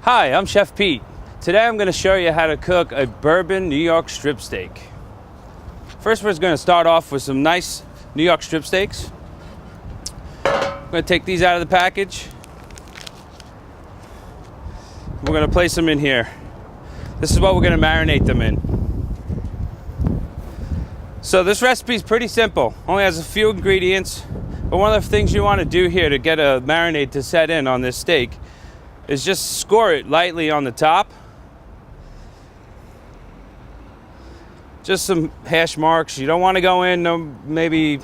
Hi, I'm Chef Pete. Today I'm going to show you how to cook a bourbon New York strip steak. First, we're going to start off with some nice New York strip steaks. I'm going to take these out of the package. We're going to place them in here. This is what we're going to marinate them in. So this recipe is pretty simple. Only has a few ingredients. But one of the things you want to do here to get a marinade to set in on this steak is just score it lightly on the top. Just some hash marks. You don't want to go in maybe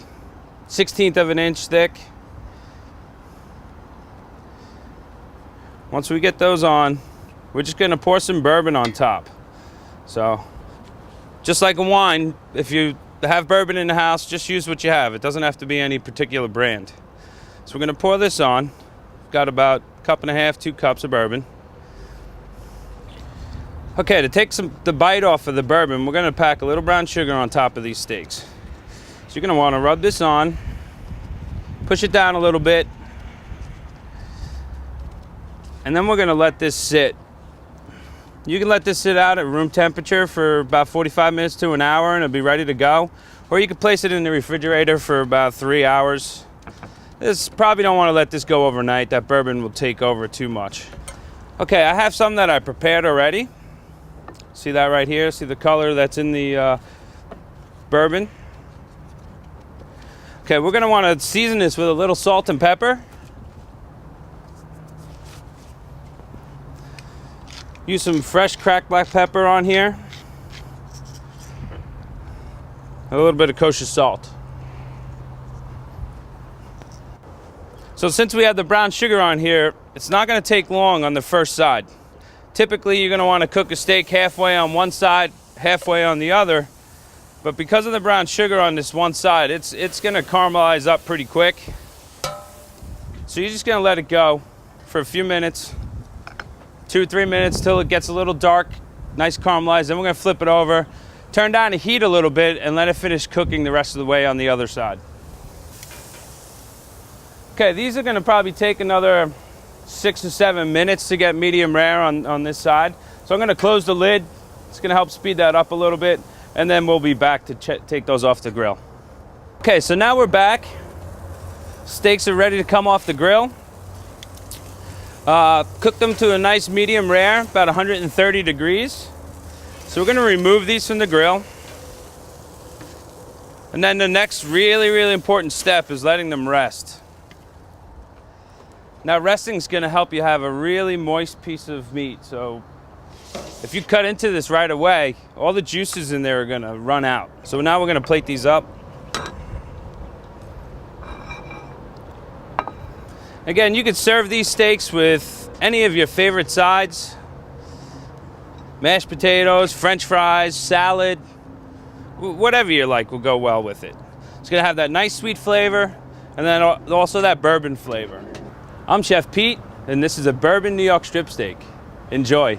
1/16 of an inch thick. Once we get those on, we're just going to pour some bourbon on top. So just like a wine, if you have bourbon in the house, just use what you have. It doesn't have to be any particular brand. So we're going to pour this on. Got about a cup and a half, 2 cups of bourbon. Okay, to take the bite off of the bourbon, we're going to pack a little brown sugar on top of these steaks. So you're going to want to rub this on, push it down a little bit, and then we're going to let this sit. You can let this sit out at room temperature for about 45 minutes to an hour and it'll be ready to go. Or you can place it in the refrigerator for about 3 hours. Probably don't want to let this go overnight. That bourbon will take over too much. Okay, I have some that I prepared already. See that right here? See the color that's in the bourbon? Okay, we're going to want to season this with a little salt and pepper. Use some fresh cracked black pepper on here. A little bit of kosher salt. So since we have the brown sugar on here, it's not going to take long on the first side. Typically, you're going to want to cook a steak halfway on one side, halfway on the other. But because of the brown sugar on this one side, it's going to caramelize up pretty quick. So you're just going to let it go for a few minutes. 2-3 minutes till it gets a little dark, nice caramelized. Then we're going to flip it over, turn down the heat a little bit, and let it finish cooking the rest of the way on the other side. Okay, these are going to probably take another 6 or 7 minutes to get medium rare on this side. So I'm going to close the lid. It's going to help speed that up a little bit, and then we'll be back to take those off the grill. Okay, so now we're back. Steaks are ready to come off the grill. Cook them to a nice medium rare, about 130 degrees. So we're going to remove these from the grill. And then the next really important step is letting them rest. Now resting is going to help you have a really moist piece of meat. So if you cut into this right away, all the juices in there are going to run out. So now we're going to plate these up. Again, you could serve these steaks with any of your favorite sides. Mashed potatoes, French fries, salad, whatever you like will go well with it. It's going to have that nice sweet flavor and then also that bourbon flavor. I'm Chef Pete, and this is a bourbon New York strip steak. Enjoy.